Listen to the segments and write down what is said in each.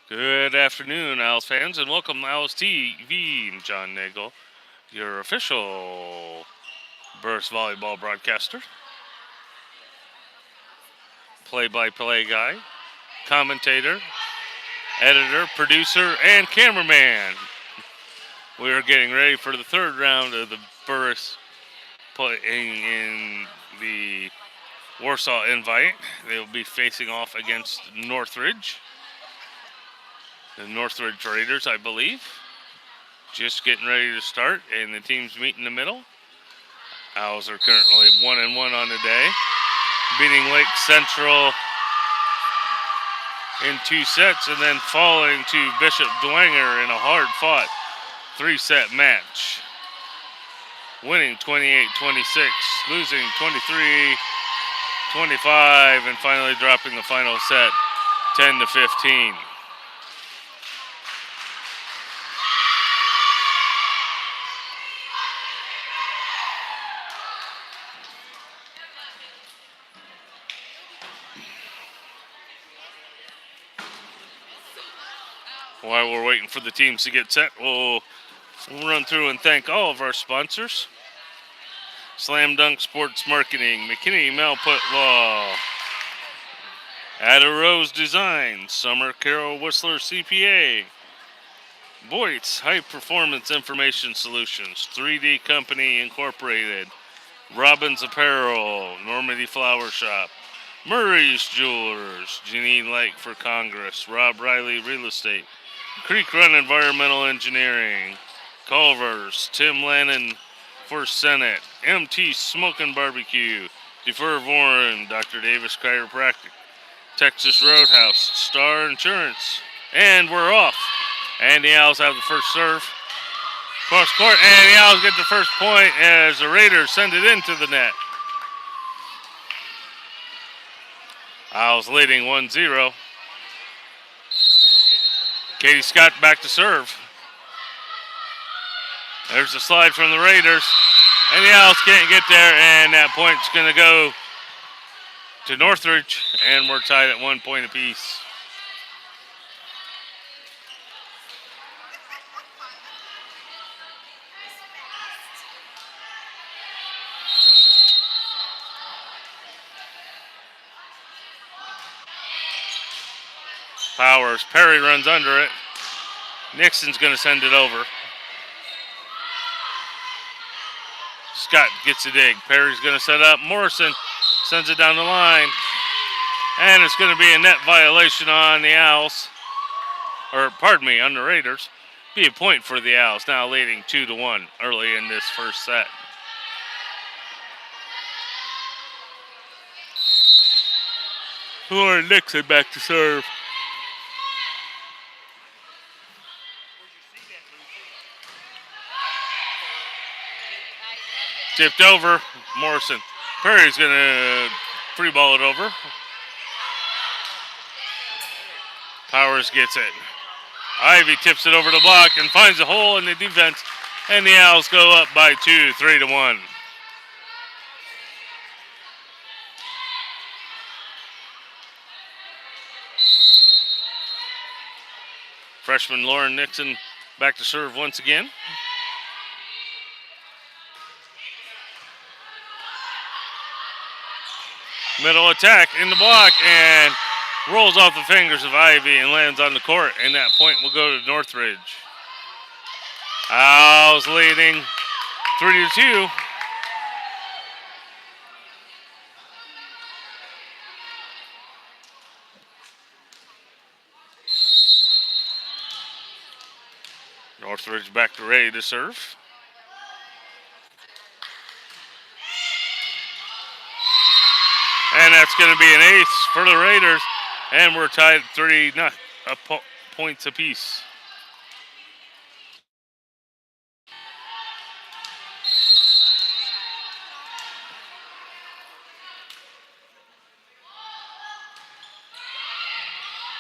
Good afternoon, Owls fans, and welcome to Owls TV. I'm John Nagel, your official Burris Volleyball broadcaster, play-by-play guy, commentator, editor, producer, and cameraman. We are getting ready for the third round of the Burris playing in the Warsaw Invite. They will be facing off against Northridge. The Northridge Raiders, I believe. Just getting ready to start, and the teams meet in the middle. Owls are currently 1-1 on the day, beating Lake Central in 2 sets and then falling to Bishop Dwenger in a hard-fought 3-set match. Winning 28-26, losing 23-25, and finally dropping the final set 10-15. While we're waiting for the teams to get set, we'll run through and thank all of our sponsors. Slam Dunk Sports Marketing, McKinney Malput Law, Ada Rose Design, Summer Carroll Whistler CPA, Boyd's High Performance Information Solutions, 3D Company Incorporated, Robbins Apparel, Normandy Flower Shop, Murray's Jewelers, Janine Lake for Congress, Rob Riley Real Estate, Creek Run Environmental Engineering, Culver's, Tim Lannon for Senate, MT Smoke and Barbecue, Defer Warren, Dr. Davis Chiropractic, Texas Roadhouse, Star Insurance, and we're off. And the Owls have the first serve. Cross court, and the Owls get the first point as the Raiders send it into the net. Owls leading 1-0. Katie Scott back to serve. There's a slide from the Raiders, and the Owls can't get there, and that point's going to go to Northridge, and we're tied at 1 point apiece. Powers, Perry runs under it. Nixon's going to send it over. Scott gets a dig. Perry's going to set up. Morrison sends it down the line. And it's going to be a net violation on the Owls. Or, pardon me, on the Raiders. Be a point for the Owls, now leading 2-1 early in this first set. Lauren Nixon back to serve. Tipped over, Morrison. Perry's going to free ball it over. Powers gets it. Ivy tips it over the block and finds a hole in the defense. And the Owls go up by 2, 3-1. Freshman Lauren Nixon back to serve once again. Middle attack in the block and rolls off the fingers of Ivy and lands on the court. And that point will go to Northridge. Owls leading 3-2. Northridge back to ready to serve. And that's going to be an ace for the Raiders. And we're tied 3 points apiece.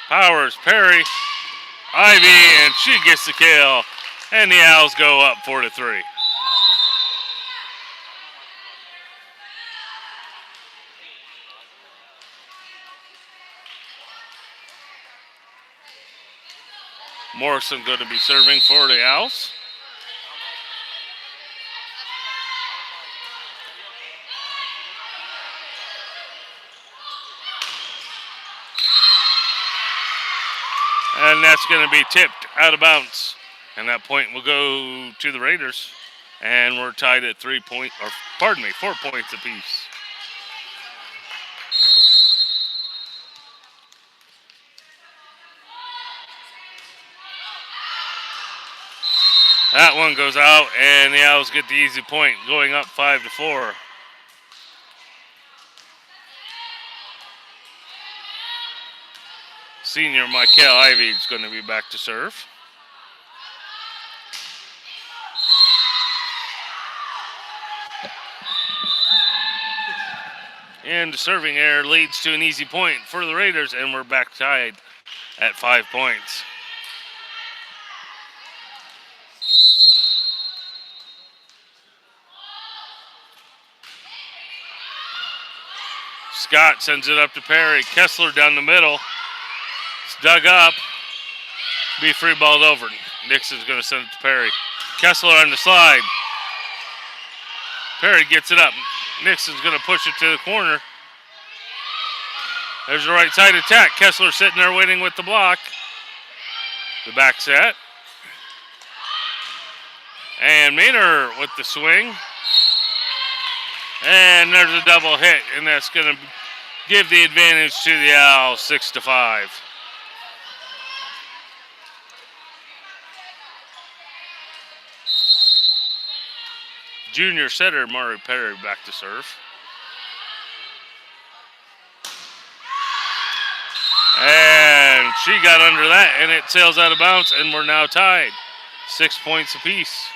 Powers, Perry, Ivy, and she gets the kill. And the Owls go up 4-3. Morrison going to be serving for the Owls. And that's going to be tipped out of bounds. And that point will go to the Raiders. And we're tied at 4 points apiece. That one goes out, and the Owls get the easy point, going up 5-4. Senior Michael Ivey is going to be back to serve. And the serving error leads to an easy point for the Raiders, and we're back tied at 5 points. Scott sends it up to Perry. Kessler down the middle. It's dug up. Be free balled over. Nixon's going to send it to Perry. Kessler on the slide. Perry gets it up. Nixon's going to push it to the corner. There's the right side attack. Kessler sitting there waiting with the block. The back set. And Maynard with the swing. And there's a double hit, and that's going to give the advantage to the Owls, 6-5. Junior setter Murray Perry back to serve. And she got under that, and it sails out of bounds, and we're now tied. 6 points apiece.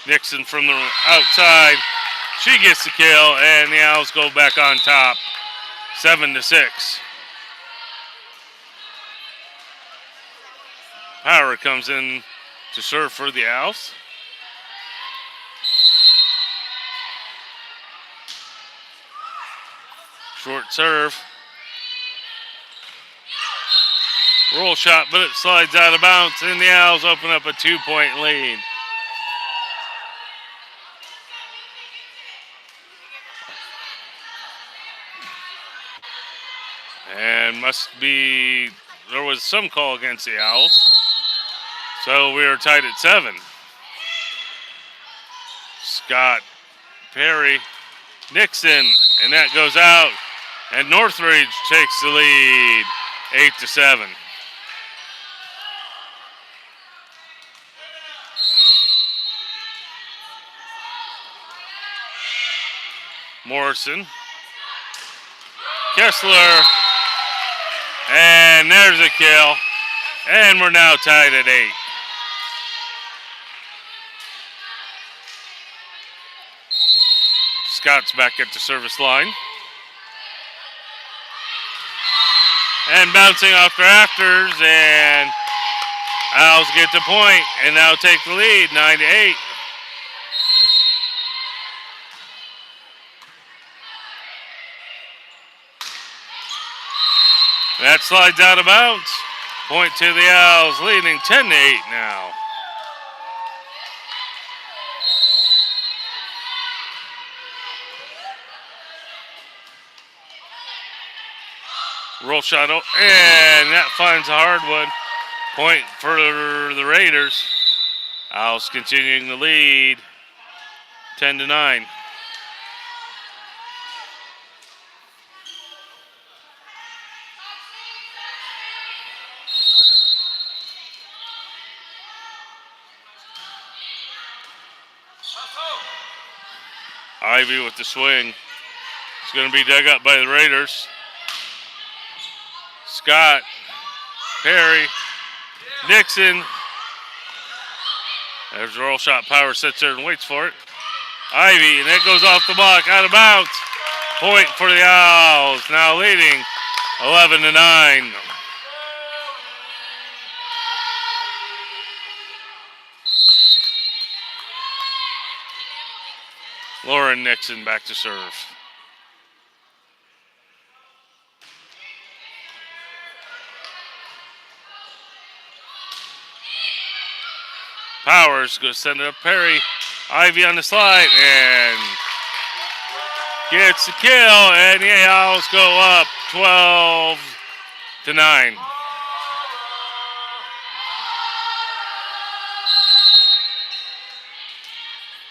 Nixon from the outside. She gets the kill, and the Owls go back on top, 7-6. Power comes in to serve for the Owls. Short serve. Roll shot, but it slides out of bounds, and the Owls open up a 2-point lead. And there was some call against the Owls. So we are tied at 7. Scott, Perry, Nixon, and that goes out. And Northridge takes the lead, 8-7. Morrison, Kessler, and there's a kill. And we're now tied at 8. Scott's back at the service line. And bouncing off the rafters, and Owls get the point and now take the lead, 9-8. That slides out of bounds. Point to the Owls, leading 10-8 now. Roll shot, and that finds a hardwood. Point for the Raiders. Owls continuing to lead, 10-9. Ivy with the swing. It's going to be dug up by the Raiders. Scott, Perry, Nixon. There's a roll shot. Power sits there and waits for it. Ivy, and it goes off the block, out of bounds. Point for the Owls, now leading 11-9. Lauren Nixon back to serve. Powers going to send it up Perry. Ivy on the slide and gets the kill, and the Owls go up 12-9.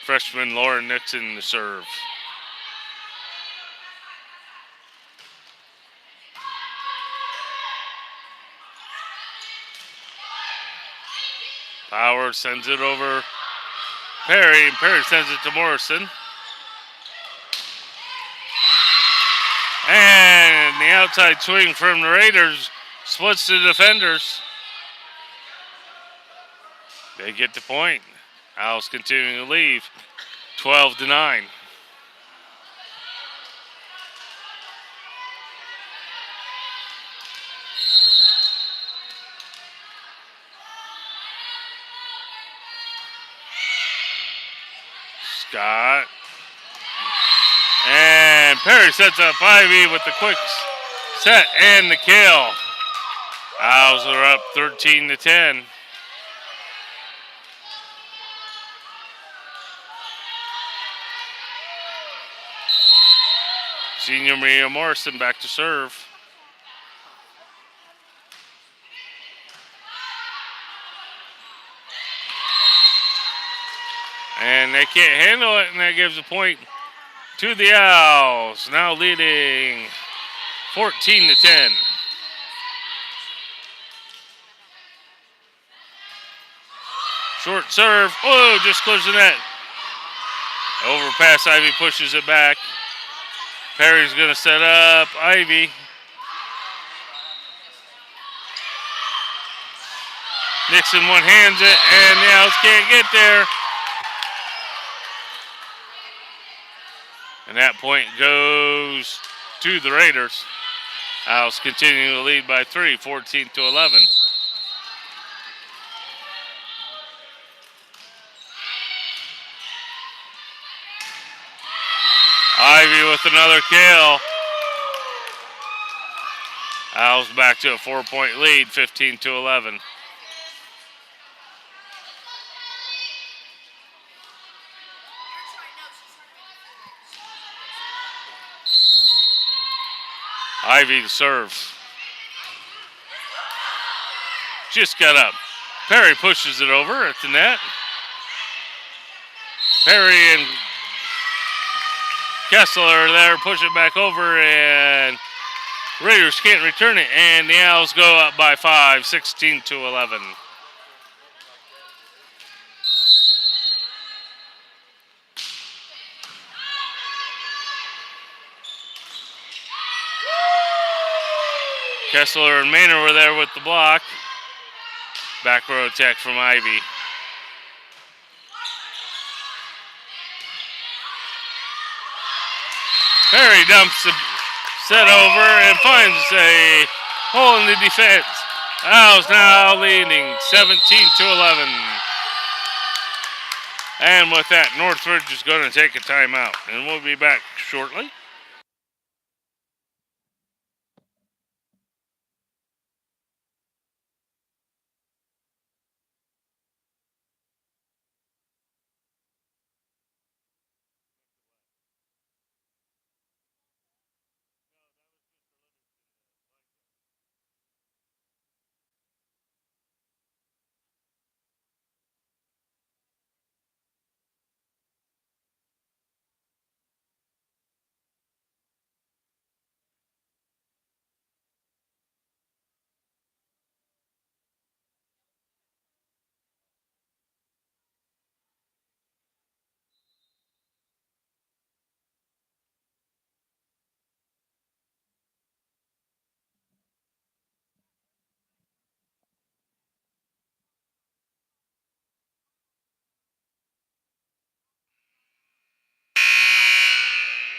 Freshman Lauren Nixon to serve. Powers sends it over Perry, and Perry sends it to Morrison. And the outside swing from the Raiders splits the defenders. They get the point. Owls continuing to leave 12-9. Scott. And Perry sets up Ivy with the quick set and the kill. Owls are up 13-10. Senior Maria Morrison back to serve. And they can't handle it, and that gives a point to the Owls. Now leading 14-10. Short serve. Oh, just close the net. Overpass, Ivy pushes it back. Perry's going to set up Ivy. Nixon one-hands it, and the Owls can't get there. And that point goes to the Raiders. Owls continuing to lead by 3, 14-11. Ivy with another kill. Owls back to a 4-point lead, 15-11. Ivy to serve. Just got up. Perry pushes it over at the net. Perry and Kessler there push it back over, and Raiders can't return it, and the Owls go up by 5, 16-11. Kessler and Maynard were there with the block. Back row attack from Ivy. Perry dumps the set over and finds a hole in the defense. Owls now leading 17-11. And with that, Northridge is going to take a timeout, and we'll be back shortly.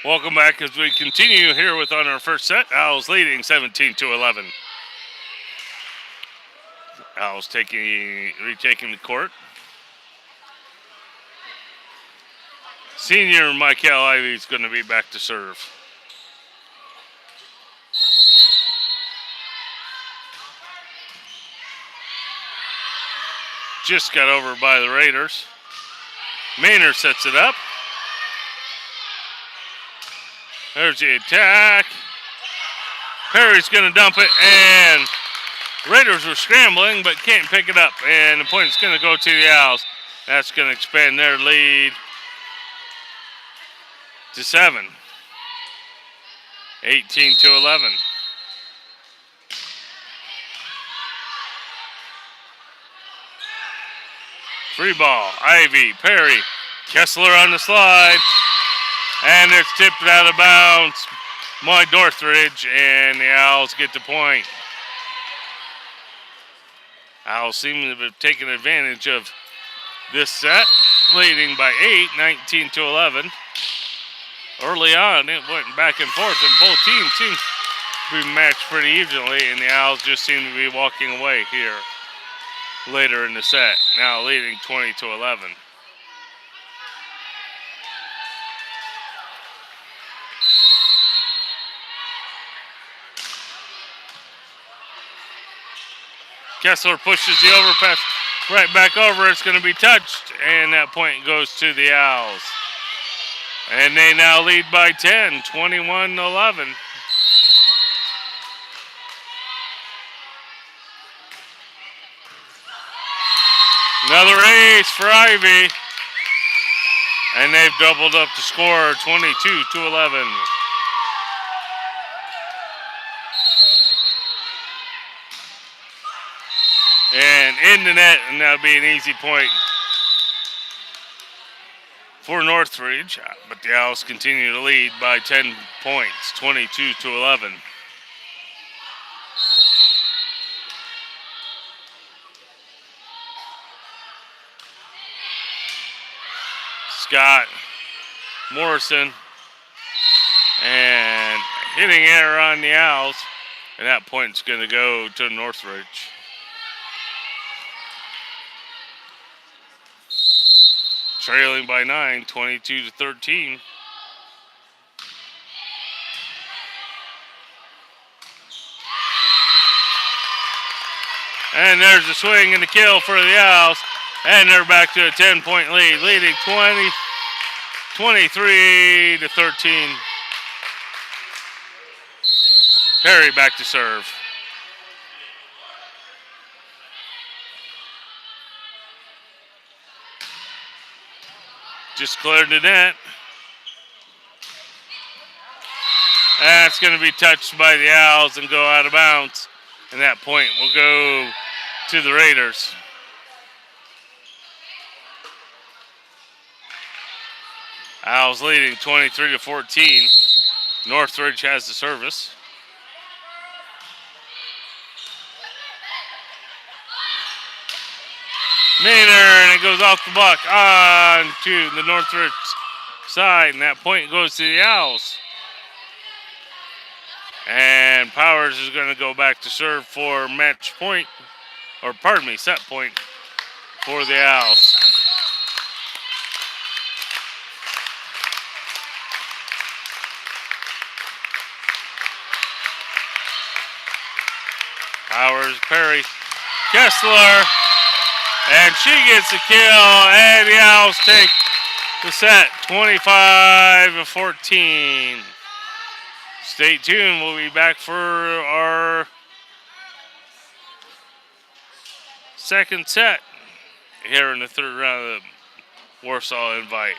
Welcome back as we continue here with on our first set. Owls leading 17-11. Owls retaking the court. Senior Michael Ivey is going to be back to serve. Just got over by the Raiders. Maynard sets it up. There's the attack. Perry's going to dump it, and Raiders were scrambling but can't pick it up, and the point's going to go to the Owls. That's going to expand their lead to 7. 18-11. Free ball. Ivy, Perry, Kessler on the slide. And it's tipped out of bounds. Northridge, and the Owls get the point. Owls seem to have taken advantage of this set, leading by 8, 19-11. Early on, it went back and forth, and both teams seem to be matched pretty evenly, and the Owls just seem to be walking away here later in the set, now leading 20-11. Kessler pushes the overpass right back over. It's going to be touched, and that point goes to the Owls. And they now lead by 10, 21-11. Another ace for Ivy. And they've doubled up the score, 22-11. And in the net, and that'll be an easy point for Northridge. But the Owls continue to lead by 10 points, 22-11. Scott Morrison and hitting error on the Owls, and that point's going to go to Northridge. Trailing by 9, 22-13. And there's a swing and a kill for the Owls. And they're back to a 10-point lead, leading 23-13. Perry back to serve. Just cleared the net. That's going to be touched by the Owls and go out of bounds. And that point will go to the Raiders. Owls leading 23-14. Northridge has the service. Maynard, and it goes off the block on to the Northridge side, and that point goes to the Owls. And Powers is going to go back to serve for match point, or pardon me, set point for the Owls. Powers, Perry, Kessler, and she gets the kill, and the Owls take the set, 25-14. Stay tuned. We'll be back for our second set here in the third round of the Warsaw Invite.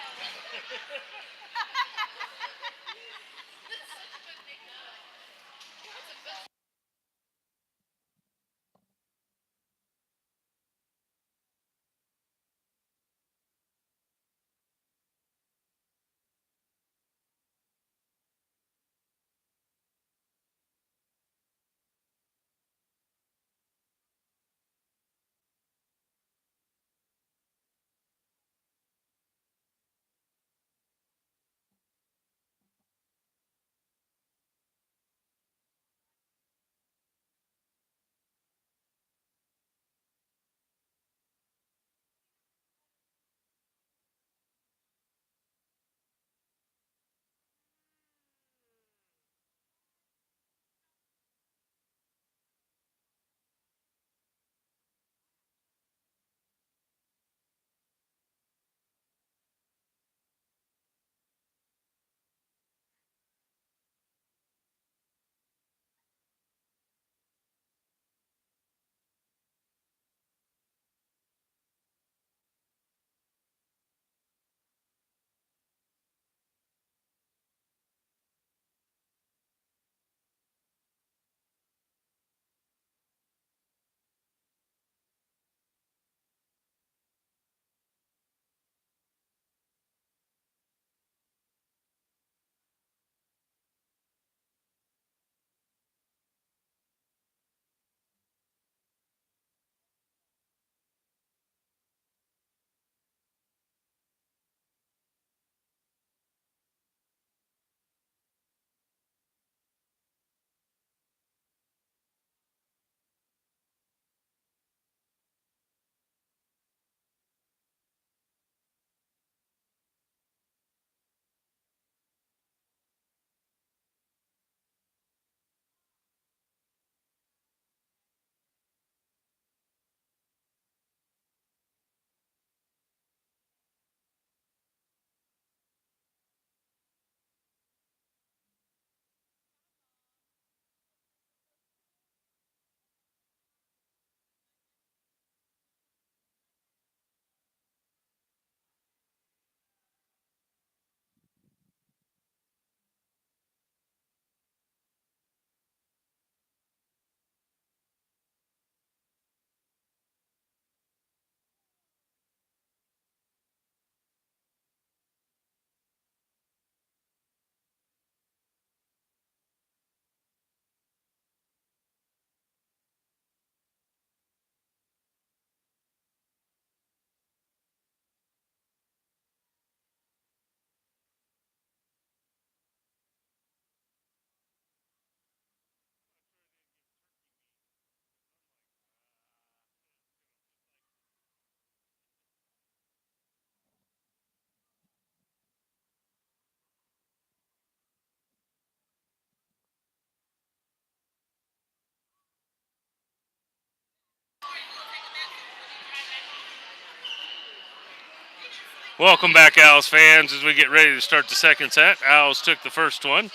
Welcome back, Owls fans, as we get ready to start the second set. Owls took the first one,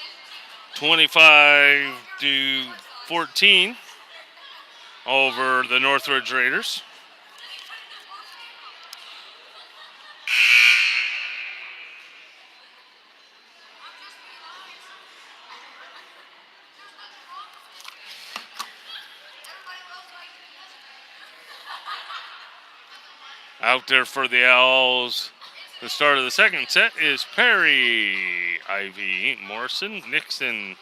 25-14 over the Northridge Raiders. Out there for the Owls. The start of the second set is Perry, Ivy, Morrison, Nixon,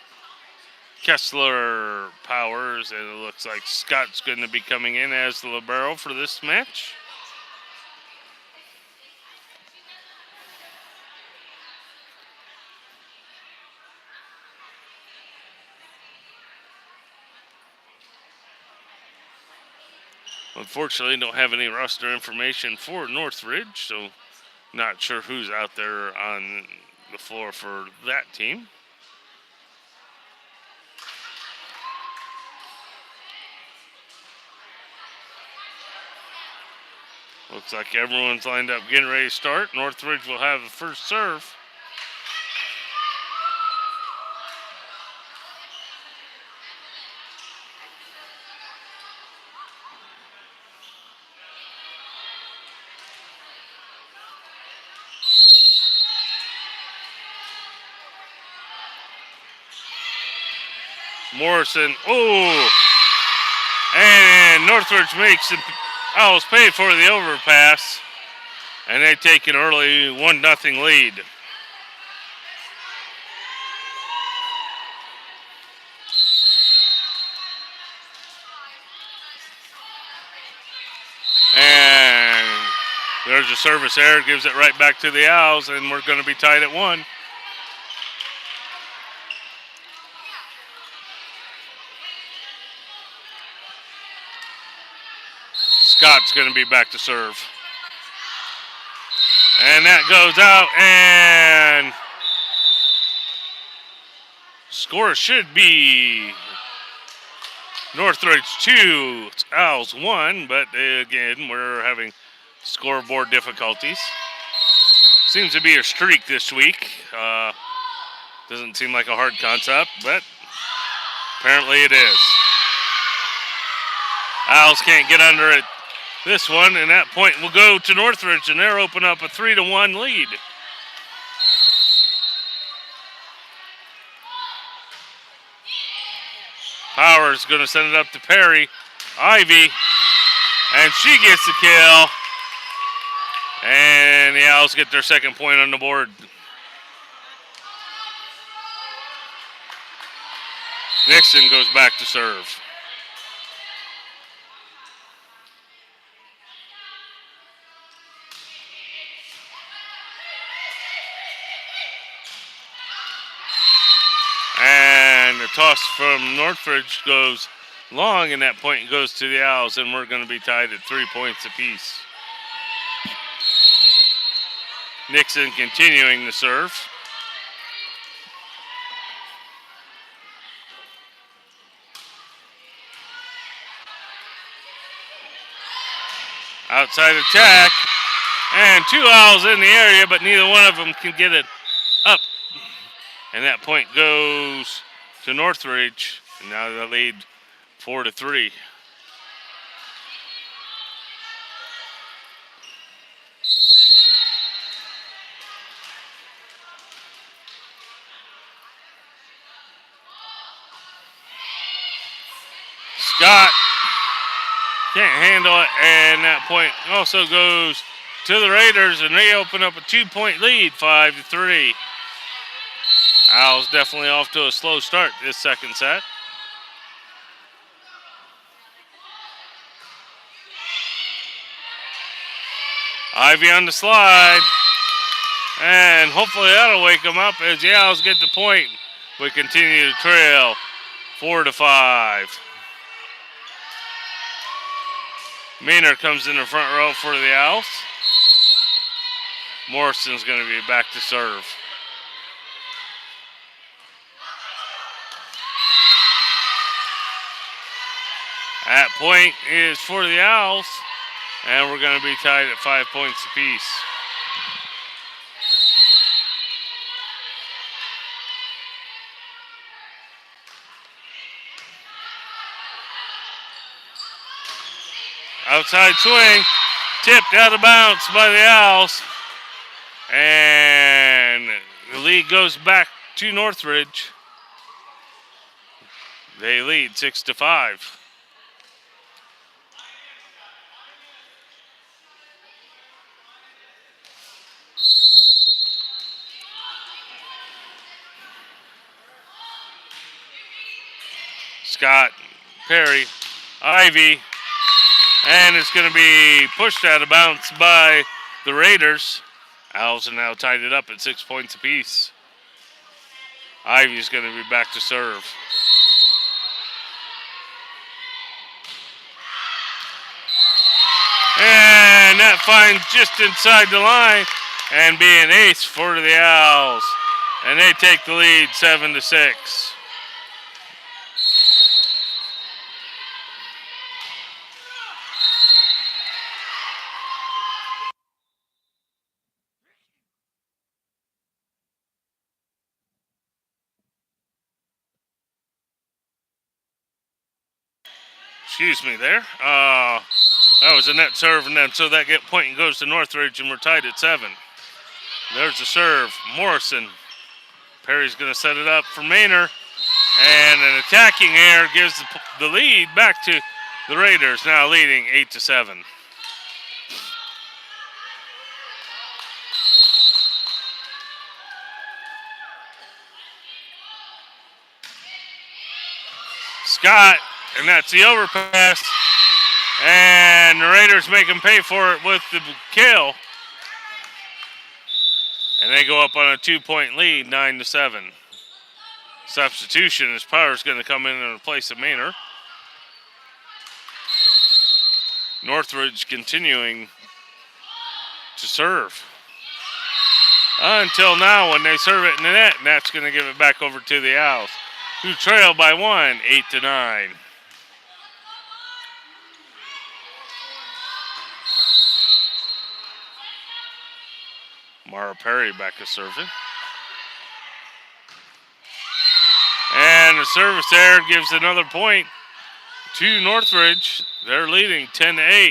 Kessler, Powers, and it looks like Scott's going to be coming in as the libero for this match. Unfortunately, don't have any roster information for Northridge, so not sure who's out there on the floor for that team. Looks like everyone's lined up getting ready to start. Northridge will have the first serve. Morrison, oh! And Northridge makes the Owls pay for the overpass, and they take an early 1-0 lead. And there's a service error, gives it right back to the Owls, and we're going to be tied at 1. Scott's going to be back to serve. And that goes out, and score should be Northridge 2, Owls 1, but again, we're having scoreboard difficulties. Seems to be a streak this week. Doesn't seem like a hard concept, but apparently it is. Owls can't get under it. This one, and that point will go to Northridge, and they're open up a 3-1 lead. Powers going to send it up to Perry. Ivy, and she gets the kill. And the Owls get their second point on the board. Nixon goes back to serve. And the toss from Northridge goes long, and that point goes to the Owls, and we're going to be tied at 3 points apiece. Nixon continuing the serve. Outside attack, and 2 Owls in the area, but neither one of them can get it up. And that point goes to Northridge. And now they lead 4-3. Scott can't handle it, and that point also goes to the Raiders, and they open up a 2-point lead, 5-3. Owls definitely off to a slow start this second set. Ivy on the slide, and hopefully that'll wake them up as the Owls get the point. We continue to trail 4-5. Maynard comes in the front row for the Owls. Morrison's going to be back to serve. That point is for the Owls, and we're going to be tied at 5 points apiece. Outside swing. Tipped out of bounds by the Owls. And the lead goes back to Northridge. They lead 6-5. Scott, Perry, Ivy, and it's going to be pushed out of bounds by the Raiders. Owls are now tied it up at 6 points apiece. Ivy's going to be back to serve. And that finds just inside the line and be an ace for the Owls. And they take the lead 7-6. Excuse me there. That was a net serve, and then so that point goes to Northridge, and we're tied at 7. There's the serve. Morrison. Perry's going to set it up for Maynard. And an attacking error gives the lead back to the Raiders, now leading 8-7. Scott, and that's the overpass. And the Raiders make him pay for it with the kill. And they go up on a 2-point lead, 9-7. Substitution as Power's going to come in the place of Maynard. Northridge continuing to serve. Until now when they serve it in the net, and that's going to give it back over to the Owls, who trail by 1, 8-9. Mara Perry back to serving. And the service there gives another point to Northridge. They're leading 10-8.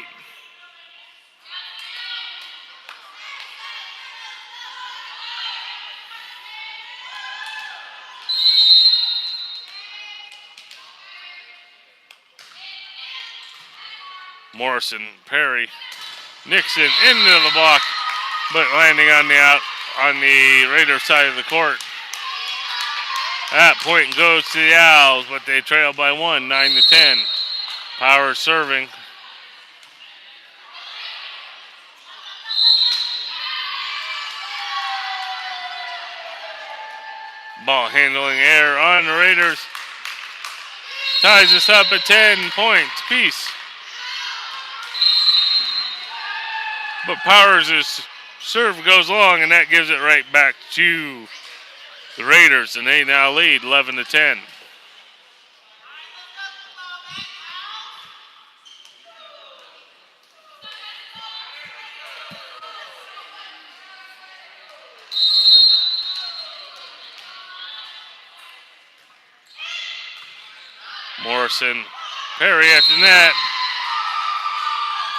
Morrison, Perry, Nixon into the block, but landing on the Raiders side of the court. That point goes to the Owls, but they trail by 1, 9-10. Power serving. Ball handling error on the Raiders. Ties us up at 10 points apiece. But Powers' serve goes long, and that gives it right back to the Raiders, and they now lead 11-10. Morrison, Perry at the net.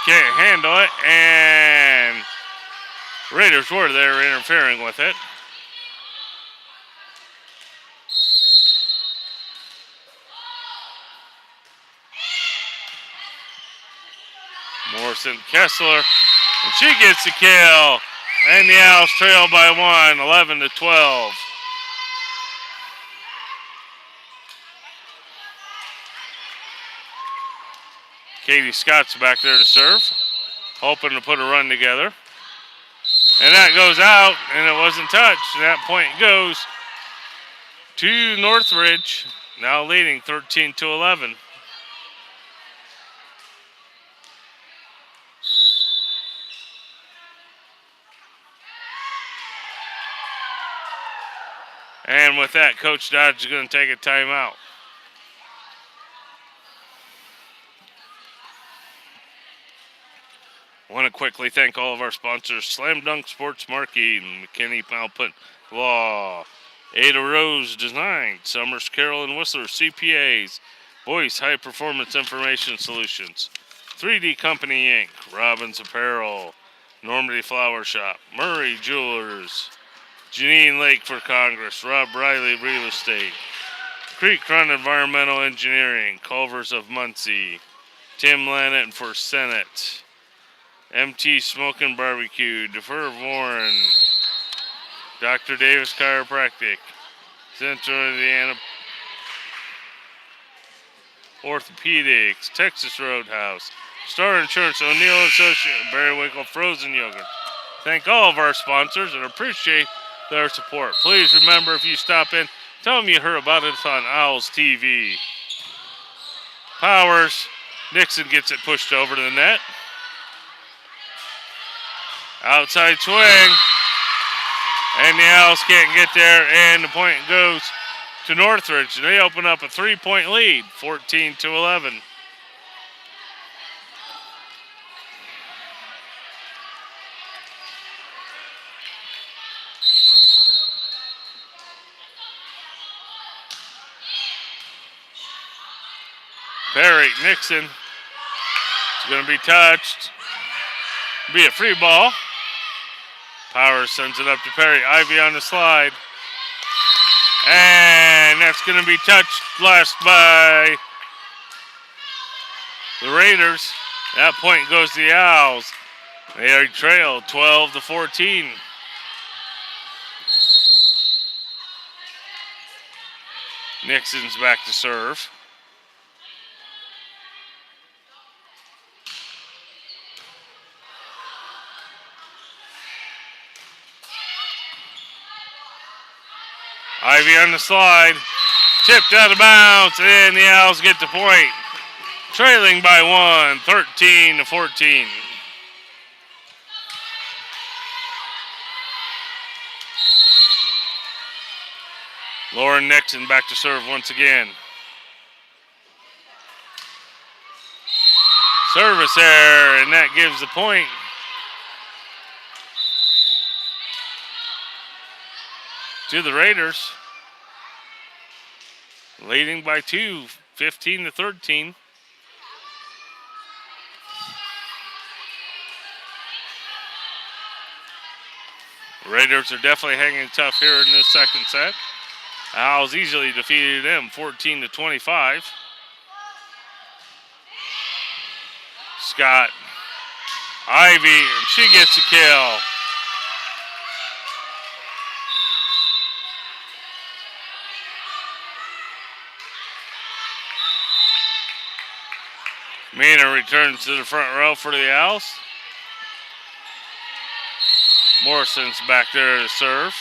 Can't handle it, and Raiders were there interfering with it. Morrison, Kessler, and she gets the kill, and the Owls trail by 1, 11-12. Katie Scott's back there to serve, hoping to put a run together. And that goes out, and it wasn't touched. And that point goes to Northridge, now leading 13-11. And with that, Coach Dodge is going to take a timeout. I want to quickly thank all of our sponsors: Slam Dunk Sports Marketing, McKinney Output Law, Ada Rose Design, Summers Carroll and Whistler CPAs, Voice High Performance Information Solutions, 3D Company Inc., Robbins Apparel, Normandy Flower Shop, Murray Jewelers, Janine Lake for Congress, Rob Riley Real Estate, Creek Run Environmental Engineering, Culvers of Muncie, Tim Lannett for Senate, MT Smokin' Barbecue, Defer Warren, Dr. Davis Chiropractic, Central Indiana Orthopedics, Texas Roadhouse, Star Insurance, O'Neill Associate, Barry Winkle Frozen Yogurt. Thank all of our sponsors and appreciate their support. Please remember, if you stop in, tell them you heard about it on Owls TV. Powers, Nixon gets it pushed over to the net. Outside swing, and the Owls can't get there, and the point goes to Northridge. They open up a 3-point lead, 14-11. Perry Nixon is going to be touched. Be a free ball. Powers sends it up to Perry. Ivy on the slide. And that's going to be touched last by the Raiders. That point goes to the Owls. They are trailed 12-14. Nixon's back to serve. Ivy on the slide, tipped out of bounds, and the Owls get the point. Trailing by 1, 13-14. Lauren Nixon back to serve once again. Service error, and that gives the point to the Raiders, leading by 2, 15-13. Raiders are definitely hanging tough here in this second set. Owls easily defeated them 14-25. Scott, Ivy, and she gets a kill. Maynard returns to the front row for the Owls. Morrison's back there to serve.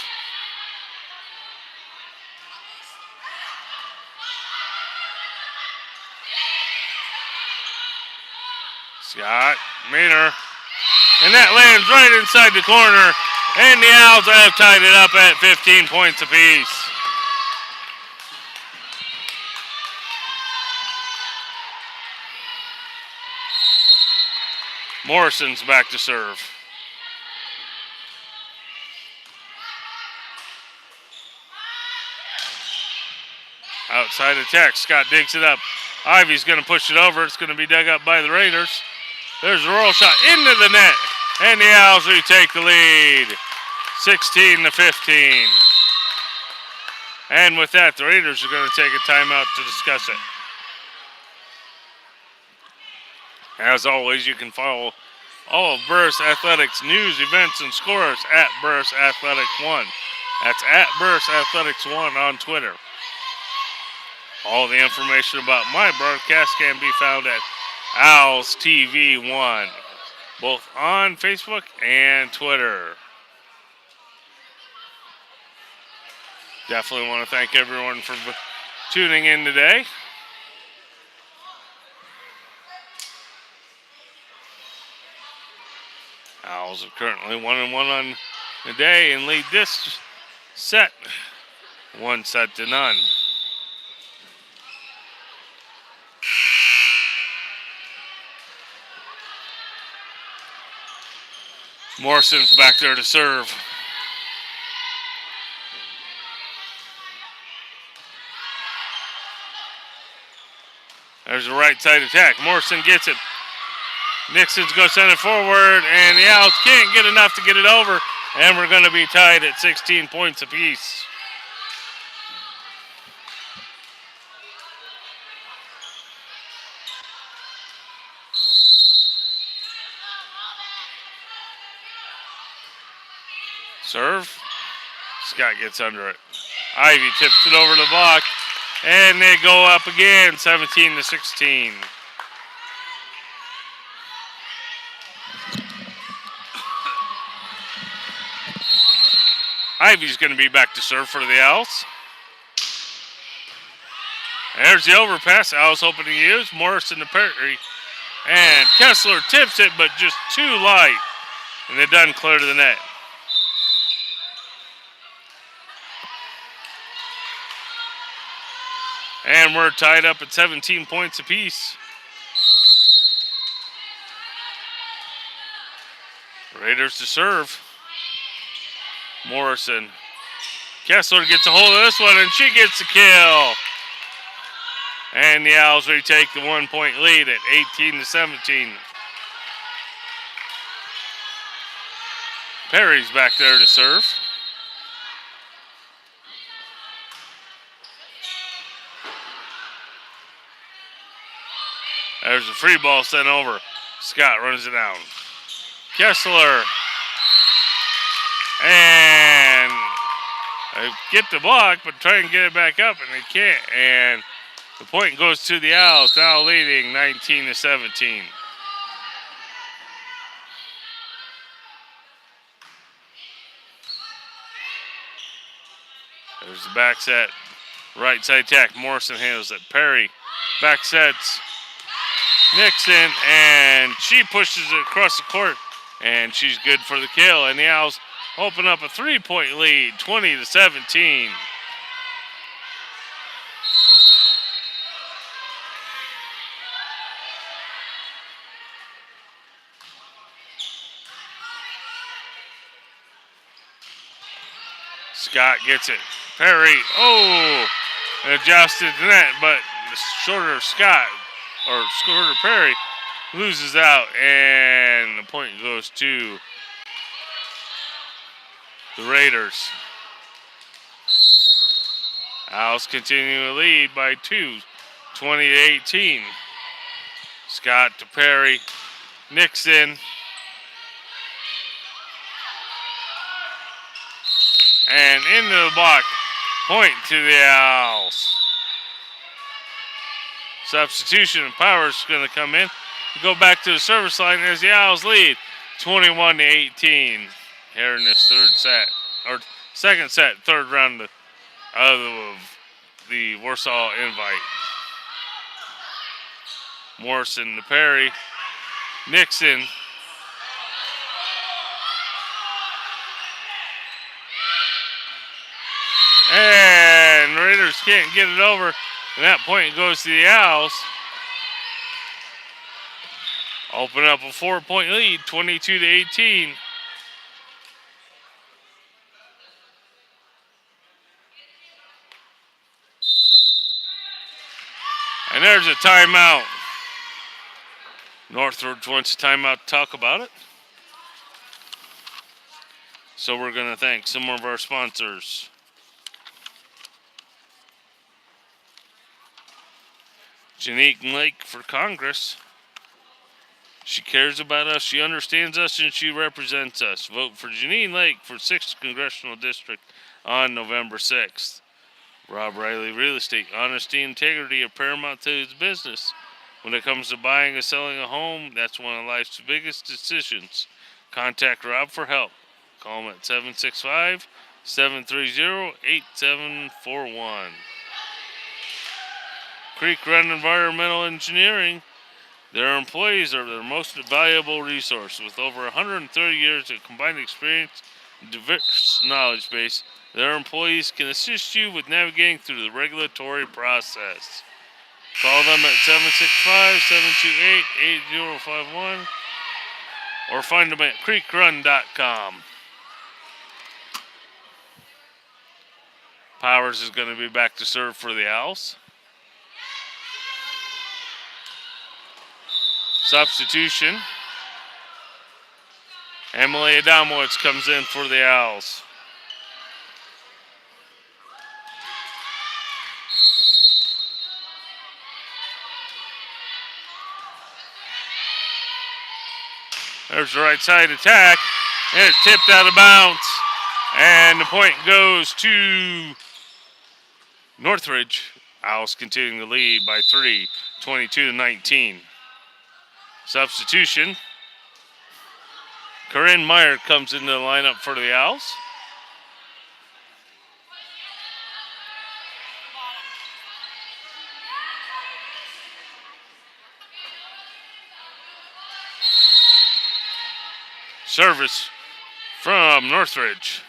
Scott, Maynard, and that lands right inside the corner, and the Owls have tied it up at 15 points apiece. Morrison's back to serve. Outside attack, Scott digs it up. Ivy's going to push it over. It's going to be dug up by the Raiders. There's a roll shot into the net, and the Owls retake the lead, 16-15. And with that, the Raiders are going to take a timeout to discuss it. As always, you can follow all of Burris Athletics news, events, and scores at Burris Athletics 1. That's at Burris Athletics 1 on Twitter. All the information about my broadcast can be found at Owls TV 1, both on Facebook and Twitter. Definitely want to thank everyone for tuning in today. Owls are currently 1-1 on the day and lead this set 1-0. Morrison's back there to serve. There's a right side attack. Morrison gets it. Nixon's going to send it forward, and the Owls can't get enough to get it over, and we're going to be tied at 16 points apiece. Serve. Scott gets under it. Ivy tips it over the block, and they go up again, 17-16. Ivy's going to be back to serve for the Owls. There's the overpass. Owls hoping to use. Morrison to Perry. And Kessler tips it, but just too light. And it doesn't clear to the net. And we're tied up at 17 points apiece. Raiders to serve. Morrison. Kessler gets a hold of this one, and she gets the kill. And the Owls retake the 1-point lead at 18-17. Perry's back there to serve. There's a free ball sent over. Scott runs it down. Kessler. And they get the block, but try and get it back up, and they can't. And the point goes to the Owls, now leading 19-17. There's the back set. Right side tack. Morrison handles it. Perry back sets. Nixon, and she pushes it across the court, and she's good for the kill. And the Owls open up a 3-point lead, 20-17. Scott gets it. Perry, adjusted the net, but the shorter Scott, or shorter Perry, loses out, and the point goes to the Raiders. Owls continue to lead by 2, 20-18. Scott to Perry. Nixon. And into the block. Point to the Owls. Substitution. Powers going to come in. Go back to the service line as the Owls lead 21-18 here in this third set, or second set, third round of the Warsaw Invite. Morrison to Perry. Nixon. And Raiders can't get it over. And that point goes to the Owls. Open up a 4-point lead, 22-18. And there's a timeout. Northridge wants a timeout to talk about it. So we're going to thank some of our sponsors. Janique Lake for Congress. She cares about us, she understands us, and she represents us. Vote for Janine Lake for 6th Congressional District on November 6th. Rob Riley Real Estate. Honesty and integrity are paramount to his business. When it comes to buying or selling a home, that's one of life's biggest decisions. Contact Rob for help. Call him at 765-730-8741. Creek Run Environmental Engineering. Their employees are their most valuable resource. With over 130 years of combined experience and diverse knowledge base, their employees can assist you with navigating through the regulatory process. Call them at 765-728-8051 or find them at creekrun.com. Powers is going to be back to serve for the Owls. Substitution. Emily Adamowitz comes in for the Owls. There's the right side attack. And it's tipped out of bounds. And the point goes to Northridge. Owls continuing to lead by 3, 22-19. Substitution. Corinne Meyer comes into the lineup for the Owls. Service from Northridge.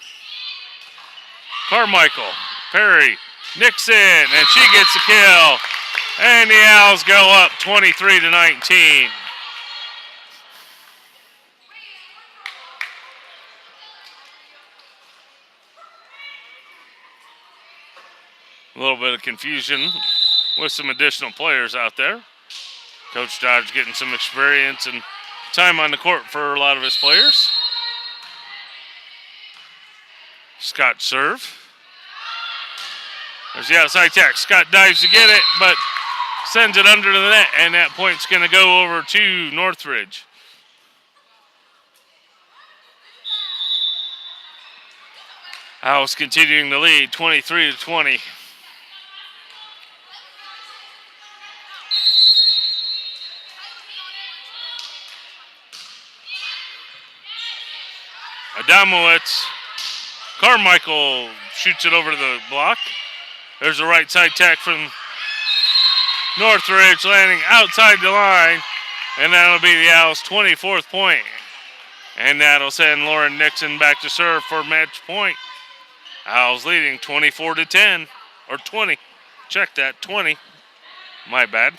Carmichael, Perry, Nixon, and she gets the kill. And the Owls go up 23-19. A little bit of confusion with some additional players out there. Coach Dodge getting some experience and time on the court for a lot of his players. Scott serve. There's the outside attack. Scott dives to get it, but sends it under the net, and that point's going to go over to Northridge. Owls continuing to lead 23-20. Adamowitz. Carmichael shoots it over the block. There's a right side tack from Northridge, landing outside the line. And that'll be the Owls' 24th point. And that'll send Lauren Nixon back to serve for match point. Owls leading 24-10. Or 20. Check that, 20. My bad.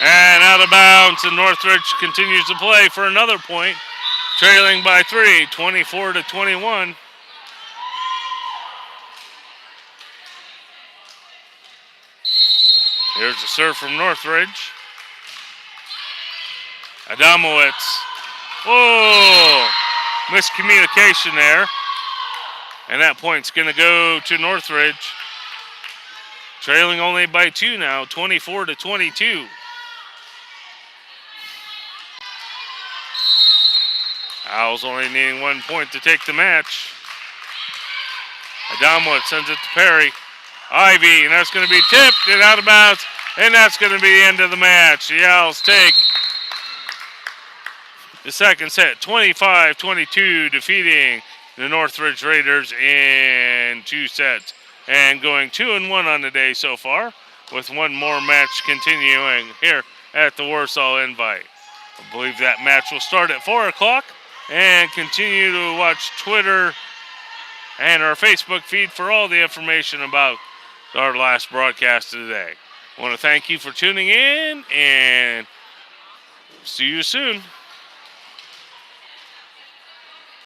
And out of bounds, and Northridge continues to play for another point, trailing by 3, 24-21. Here's the serve from Northridge. Adamowitz. Oh, miscommunication there. And that point's going to go to Northridge. Trailing only by 2 now, 24-22. Owls only needing 1 point to take the match. Adamowitz sends it to Perry. Ivy, and that's going to be tipped and out of bounds, and that's going to be the end of the match. The Owls take the second set, 25-22, defeating the Northridge Raiders in 2 sets. And going 2-1 on the day so far, with one more match continuing here at the Warsaw Invite. I believe that match will start at 4 o'clock. And continue to watch Twitter and our Facebook feed for all the information about our last broadcast of the day. I want to thank you for tuning in, and see you soon.